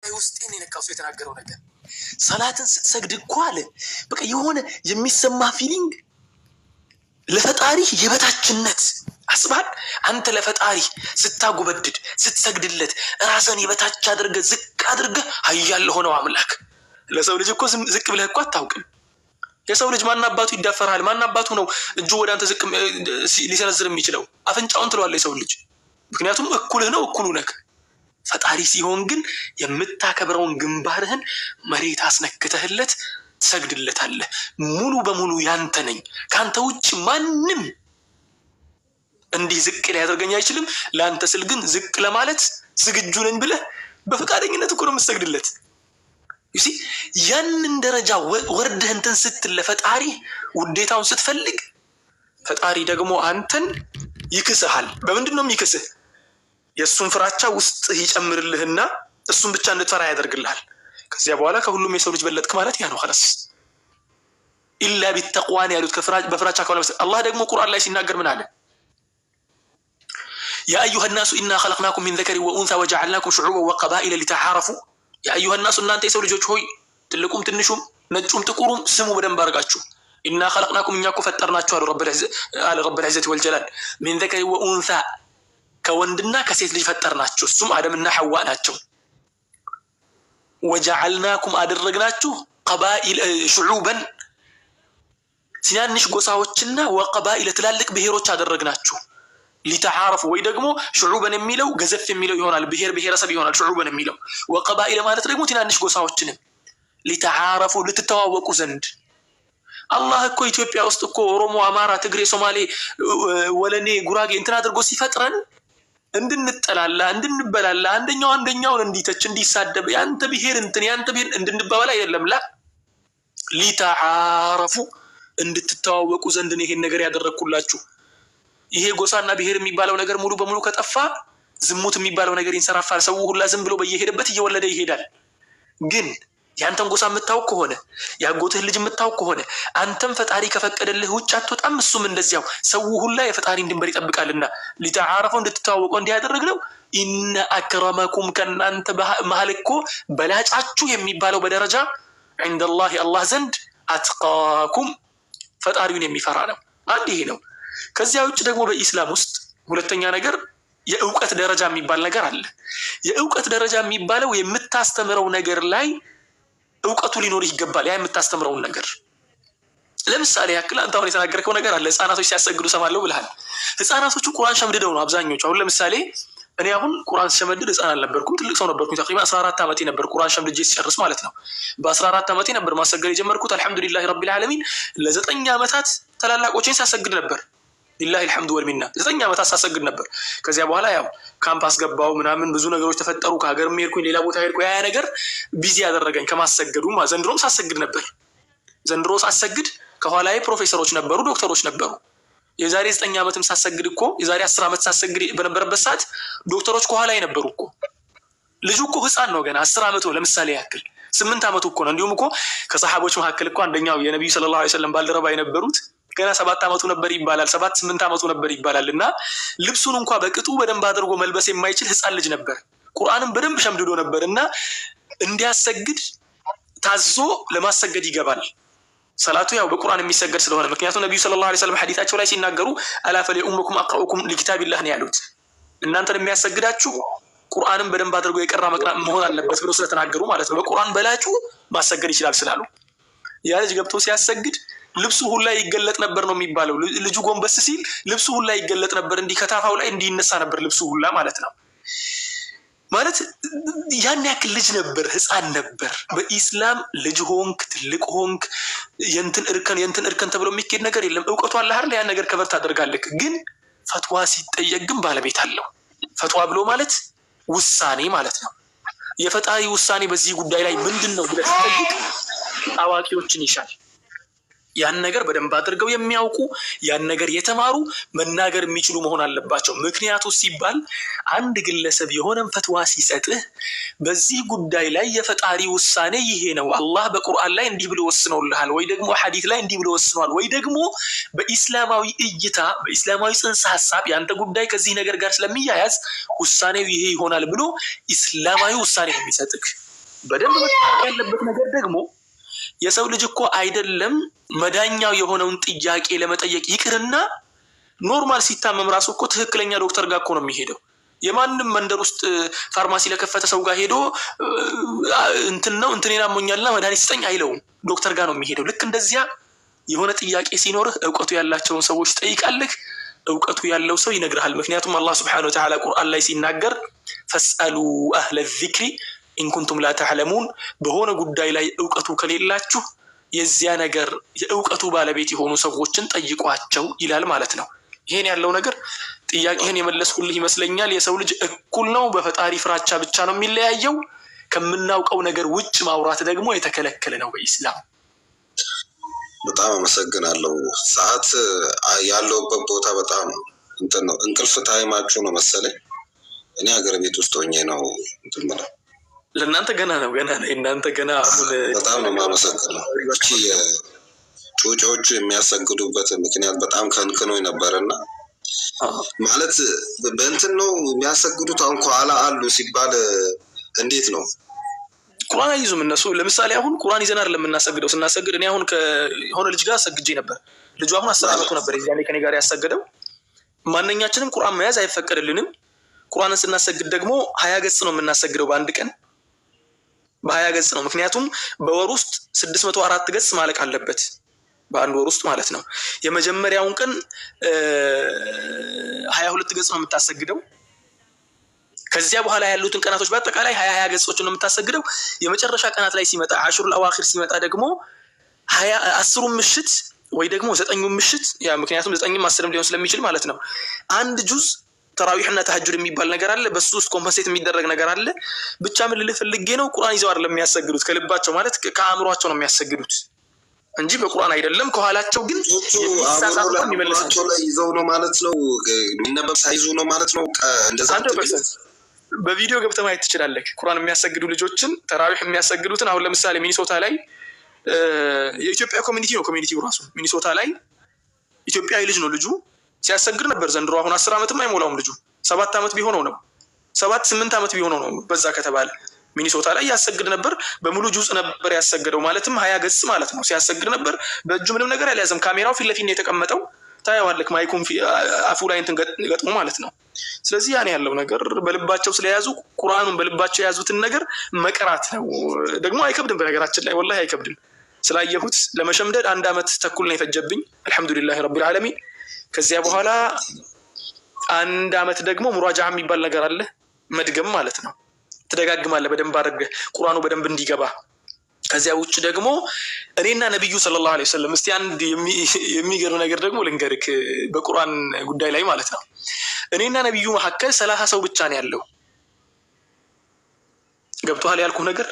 ውስጤን የነካው ሰው የተናገረው ነገር ሰላትን ስትሰግድ እኮ አለ በቃ የሆነ የሚሰማ ፊሊንግ ለፈጣሪ የበታችነት አስባል። አንተ ለፈጣሪ ስታጎበድድ ስትሰግድለት ራስን የበታች አድርገህ ዝቅ አድርገህ ኃያል ሆነው አምላክ። ለሰው ልጅ እኮ ዝቅ ብለህ እኮ አታውቅም። የሰው ልጅ ማናባቱ ይዳፈራል? ማናባቱ ነው እጁ ወደ አንተ ዝቅ ሊሰነዝር የሚችለው? አፍንጫውን ትለዋለህ የሰው ልጅ። ምክንያቱም እኩልህ ነው፣ እኩሉ ነክ። ፈጣሪ ሲሆን ግን የምታከብረውን ግንባርህን መሬት አስነክተህለት ትሰግድለታለህ። ሙሉ በሙሉ ያንተ ነኝ፣ ካንተ ውጭ ማንም እንዲህ ዝቅ ሊያደርገኝ አይችልም፣ ለአንተ ስል ግን ዝቅ ለማለት ዝግጁ ነኝ ብለህ በፈቃደኝነት እኮ ነው የምትሰግድለት። ይሲ ያንን ደረጃ ወርደህ እንትን ስትል ለፈጣሪ ውዴታውን ስትፈልግ ፈጣሪ ደግሞ አንተን ይክስሃል። በምንድን ነው የሚክስህ? የእሱን ፍራቻ ውስጥ ይጨምርልህና እሱን ብቻ እንድትፈራ ያደርግልሃል። ከዚያ በኋላ ከሁሉም የሰው ልጅ በለጥክ ማለት ያ ነው። خلاص ኢላ ቢተቅዋን ያሉት በፍራቻ ከሆነ አላህ ደግሞ ቁርአን ላይ ሲናገር ምን አለ? ያ አዩሃ الناس ኢና خلقناكم من ذكر وانثى وجعلناكم شعوبا وقبائل لتعارفوا ያ አዩሃ الناس እናንተ የሰው ልጆች ሆይ ትልቁም ትንሹም ነጩም ጥቁሩም ስሙ በደንብ አድርጋችሁ ኢና خلقناكم እኛ እኮ ፈጠርናችሁ አለ ረብ العزة والجلال من ذكر وانثى ከወንድና ከሴት ልጅ ፈጠርናችሁ፣ እሱም አደምና ሐዋ ናቸው። ወጀዐልናኩም አደረግናችሁ ቀባኢል ሹዑበን ትናንሽ ጎሳዎችና ወቀባኢል ትላልቅ ብሔሮች አደረግናችሁ። ሊተዓረፉ ወይ ደግሞ ሹዑበን የሚለው ገዘፍ የሚለው ይሆናል፣ ብሔር ብሔረሰብ ይሆናል ሹዑበን የሚለው። ወቀባኢል ማለት ደግሞ ትናንሽ ጎሳዎችንም ሊተዓረፉ ልትተዋወቁ ዘንድ። አላህ እኮ ኢትዮጵያ ውስጥ እኮ ኦሮሞ፣ አማራ፣ ትግሬ፣ ሶማሌ፣ ወለኔ፣ ጉራጌ እንትን አድርጎ ሲፈጥረን እንድንጠላላ እንድንበላላ አንደኛውን እንዲተች እንዲሳደብ ያንተ ብሔር እንትን ያንተ ብሔር እንድንባባል አይደለም። ላ ሊተዓረፉ እንድትተዋወቁ ዘንድ ነው ይሄን ነገር ያደረኩላችሁ። ይሄ ጎሳና ብሔር የሚባለው ነገር ሙሉ በሙሉ ከጠፋ ዝሙት የሚባለው ነገር ይንሰራፋል። ሰው ሁላ ዝም ብሎ በየሄደበት እየወለደ ይሄዳል። ግን ያንተን ጎሳ የምታውቅ ከሆነ ያጎትህ ልጅ የምታውቅ ከሆነ አንተም ፈጣሪ ከፈቀደልህ ውጭ አትወጣም፣ እሱም እንደዚያው። ሰው ሁላ የፈጣሪን ድንበር ይጠብቃልና ሊተዓረፉ እንድትተዋወቁ እንዲያደረግነው። ኢነ አክረመኩም ከእናንተ መሀል እኮ በላጫችሁ የሚባለው በደረጃ ዐንደላሂ አላህ ዘንድ አትቃኩም ፈጣሪውን የሚፈራ ነው። አንድ ይሄ ነው። ከዚያ ውጭ ደግሞ በኢስላም ውስጥ ሁለተኛ ነገር የእውቀት ደረጃ የሚባል ነገር አለ። የእውቀት ደረጃ የሚባለው የምታስተምረው ነገር ላይ እውቀቱ ሊኖር ይገባል። ያ የምታስተምረውን ነገር ለምሳሌ ያክል አንተ አሁን የተናገርከው ነገር አለ። ህፃናቶች ሲያሰግዱ ሰማለሁ ብለሃል። ህፃናቶቹ ቁርአን ሸምድደው ነው አብዛኞቹ። አሁን ለምሳሌ እኔ አሁን ቁርአን ሸመድድ ህፃን አልነበርኩም፣ ትልቅ ሰው ነበርኩኝ። ተቅሪባን 14 ዓመቴ ነበር ቁርአን ሸምድጄ ሲጨርስ ማለት ነው። በ14 ዓመቴ ነበር ማሰገድ የጀመርኩት። አልሐምዱሊላህ ረቢል ዓለሚን ለ9 ዓመታት ተላላቆቼን ሳሰግድ ነበር። ሊላሂ አልሐምዱ ወልሚና 9 ዓመታት ሳሰግድ ነበር። ከዚያ በኋላ ያው ካምፓስ ገባው ምናምን ብዙ ነገሮች ተፈጠሩ። ከሀገርም ሄድኩኝ፣ ሌላ ቦታ ሄድኩ። ያ ነገር ቢዚ ያደረገኝ ከማሰገዱ። ዘንድሮም ሳሰግድ ነበር። ዘንድሮ ሳሰግድ ከኋላዬ ፕሮፌሰሮች ነበሩ፣ ዶክተሮች ነበሩ። የዛሬ 9 ዓመትም ሳሰግድ እኮ የዛሬ 10 ዓመት ሳሰግድ በነበረበት ሰዓት ዶክተሮች ከኋላዬ ነበሩ እኮ። ልጁ እኮ ህፃን ነው ገና 10 ዓመቱ ለምሳሌ ያክል 8 ዓመቱ እኮ ነው። እንዲሁም እኮ ከሰሃቦች መካከል እኮ አንደኛው የነብዩ ሰለላሁ ዐለይሂ ወሰለም ባልደረባ የነበሩት ገና 7 ዓመቱ ነበር ይባላል። 7-8 ዓመቱ ነበር ይባላል። እና ልብሱን እንኳን በቅጡ በደንብ አድርጎ መልበስ የማይችል ህፃን ልጅ ነበር። ቁርአንም በደንብ ሸምድዶ ነበር እና እንዲያሰግድ ታዞ ለማሰገድ ይገባል። ሰላቱ ያው በቁርአን የሚሰገድ ስለሆነ፣ ምክንያቱም ነብዩ ሰለላሁ ዐለይሂ ወሰለም ሐዲታቸው ላይ ሲናገሩ አላ ፈሊኡሙኩም አቅረኡኩም ሊኪታቢላህ ነው ያሉት። እናንተን የሚያሰግዳችሁ ቁርአንን በደንብ አድርጎ የቀራ መቅራት መሆን አለበት ብለው ስለተናገሩ ማለት ነው። በቁርአን በላጩ ማሰገድ ይችላል ስላሉ ያ ልጅ ገብቶ ሲያሰግድ ልብሱ ሁላ ይገለጥ ነበር ነው የሚባለው። ልጁ ጎንበስ ሲል ልብሱ ሁላ ይገለጥ ነበር፣ እንዲህ ከታፋው ላይ እንዲነሳ ነበር ልብሱ ሁላ ማለት ነው። ማለት ያን ያክል ልጅ ነበር፣ ህፃን ነበር። በኢስላም ልጅ ሆንክ ትልቅ ሆንክ የንትን እርከን ተብሎ የሚኬድ ነገር የለም። እውቀቱ አለ አይደል? ያን ነገር ከበር ታደርጋለህ። ግን ፈትዋ ሲጠየቅ ግን ባለቤት አለው። ፈትዋ ብሎ ማለት ውሳኔ ማለት ነው። የፈጣሪ ውሳኔ በዚህ ጉዳይ ላይ ምንድን ነው ብለህ ስትጠይቅ አዋቂዎችን ይሻል። ያን ነገር በደንብ አድርገው የሚያውቁ ያን ነገር የተማሩ መናገር የሚችሉ መሆን አለባቸው። ምክንያቱ ሲባል አንድ ግለሰብ የሆነን ፈትዋ ሲሰጥህ በዚህ ጉዳይ ላይ የፈጣሪ ውሳኔ ይሄ ነው፣ አላህ በቁርአን ላይ እንዲህ ብሎ ወስኖልሃል፣ ወይ ደግሞ ሐዲስ ላይ እንዲህ ብሎ ወስኗል፣ ወይ ደግሞ በኢስላማዊ እይታ በኢስላማዊ ጽንሰ ሐሳብ ያንተ ጉዳይ ከዚህ ነገር ጋር ስለሚያያዝ ውሳኔው ይሄ ይሆናል ብሎ ኢስላማዊ ውሳኔ የሚሰጥክ በደንብ መታወቅ ያለበት ነገር ደግሞ የሰው ልጅ እኮ አይደለም መዳኛው የሆነውን ጥያቄ ለመጠየቅ ይቅርና ኖርማል ሲታመም ራሱ እኮ ትክክለኛ ዶክተር ጋር እኮ ነው የሚሄደው። የማንም መንደር ውስጥ ፋርማሲ ለከፈተ ሰው ጋር ሄዶ እንትኔን አሞኛልና መድኃኒት ስጠኝ አይለውም። ዶክተር ጋር ነው የሚሄደው። ልክ እንደዚያ የሆነ ጥያቄ ሲኖርህ እውቀቱ ያላቸውን ሰዎች ጠይቃለህ። እውቀቱ ያለው ሰው ይነግርሃል። ምክንያቱም አላህ ስብሐነሁ ወተዓላ ቁርአን ላይ ሲናገር ፈስአሉ አህለ ዚክሪ ኢንኩንቱም ላ ተዕለሙን፣ በሆነ ጉዳይ ላይ እውቀቱ ከሌላችሁ የዚያ ነገር የእውቀቱ ባለቤት የሆኑ ሰዎችን ጠይቋቸው ይላል ማለት ነው። ይሄን ያለው ነገር ጥያቄህን የመለስኩልህ ይመስለኛል። የሰው ልጅ እኩል ነው፣ በፈጣሪ ፍራቻ ብቻ ነው የሚለያየው። ከምናውቀው ነገር ውጭ ማውራት ደግሞ የተከለከለ ነው በኢስላም። በጣም አመሰግናለሁ። ሰዓት ያለውበት ቦታ በጣም እንትን ነው። እንቅልፍ ታይማችሁ ነው መሰለኝ። እኔ ሀገር ቤት ውስጥ ሆኜ ነው እንትን የምለው። ለእናንተ ገና ነው እናንተ ገና አሁን በጣም ነው የማመሰግነው። እቺ ጩጮቹ የሚያሰግዱበት ምክንያት በጣም ከንክኖ ነበርና ማለት በእንትን ነው የሚያሰግዱት። አሁን ከኋላ አሉ ሲባል እንዴት ነው? ቁርአን አይዙም እነሱ። ለምሳሌ አሁን ቁርአን ይዘን አይደለም የምናሰግደው። ስናሰግድ እኔ አሁን ከሆነ ልጅ ጋር አሰግጄ ነበር። ልጁ አሁን 10 ዓመቱ ነበር የዚያኔ ከኔ ጋር ያሰገደው። ማንኛችንም ቁርአን መያዝ አይፈቀድልንም። ቁርአንን ስናሰግድ ደግሞ 20 ገጽ ነው የምናሰግደው በአንድ ቀን በ20 ገጽ ነው። ምክንያቱም በወር ውስጥ 604 ገጽ ማለቅ አለበት በአንድ ወር ውስጥ ማለት ነው። የመጀመሪያውን ቀን 22 ገጽ ነው የምታሰግደው። ከዚያ በኋላ ያሉትን ቀናቶች በአጠቃላይ 20 ገጾችን ነው የምታሰግደው። የመጨረሻ ቀናት ላይ ሲመጣ አሽሩል አዋኺር ሲመጣ ደግሞ 10ሩን ምሽት ወይ ደግሞ 9ኙን ምሽት፣ ያ ምክንያቱም 9ም 10ም ሊሆን ስለሚችል ማለት ነው። አንድ ጁዝ ተራዊህና ተሐጁድ የሚባል ነገር አለ። በሱ ውስጥ ኮምፐንሴት የሚደረግ ነገር አለ። ብቻ ምን ልልህ ፈልጌ ነው፣ ቁርአን ይዘው አይደለም የሚያሰግዱት ከልባቸው ማለት ከአእምሯቸው ነው የሚያሰግዱት እንጂ በቁርአን አይደለም። ከኋላቸው ግን የሚሳሳቱ የሚመለሳቸው ላይ ይዘው ነው ማለት ነው። የሚነበብ ሳይዙ ነው ማለት ነው። እንደዛ በቪዲዮ ገብተህ ማየት ትችላለህ። ቁርአን የሚያሰግዱ ልጆችን ተራዊህ የሚያሰግዱትን አሁን ለምሳሌ ሚኒሶታ ላይ የኢትዮጵያ ኮሚኒቲ ነው። ኮሚኒቲው ራሱ ሚኒሶታ ላይ ኢትዮጵያዊ ልጅ ነው። ልጁ ሲያሰግድ ነበር ዘንድሮ። አሁን 10 ዓመትም አይሞላውም ልጁ 7 ዓመት ቢሆነው ነው 7-8 ዓመት ቢሆነው ነው በዛ ከተባለ ሚኒሶታ ላይ ያሰግድ ነበር። በሙሉ ጁዝ ነበር ያሰገደው ማለትም 20 ገጽ ማለት ነው። ሲያሰግድ ነበር። በእጁ ምንም ነገር አልያዘም። ካሜራው ፊት ለፊት ነው የተቀመጠው። ታየዋለህ። ማይኩም አፉ ላይ እንትን ገጥሞ ማለት ነው። ስለዚህ ያን ያለው ነገር በልባቸው ስለያዙ ቁርአኑን በልባቸው የያዙትን ነገር መቅራት ነው። ደግሞ አይከብድም። በነገራችን ላይ ወላሂ አይከብድም። ስላየሁት ለመሸምደድ 1 ዓመት ተኩል ነው የፈጀብኝ። አልሐምዱሊላህ ረቢል ዓለሚን። ከዚያ በኋላ 1 ዓመት ደግሞ ሙራጃዓ የሚባል ነገር አለ፣ መድገም ማለት ነው። ትደጋግማለህ በደንብ አድርገህ ቁርአኑ በደንብ እንዲገባ። ከዚያ ውጭ ደግሞ እኔና ነብዩ ሰለላሁ ዐለይሂ ወሰለም እስቲ አንድ የሚገርም ነገር ደግሞ ልንገርክ በቁርአን ጉዳይ ላይ ማለት ነው። እኔና ነብዩ መካከል 30 ሰው ብቻ ነው ያለው። ገብቶሃል ያልኩህ ነገር?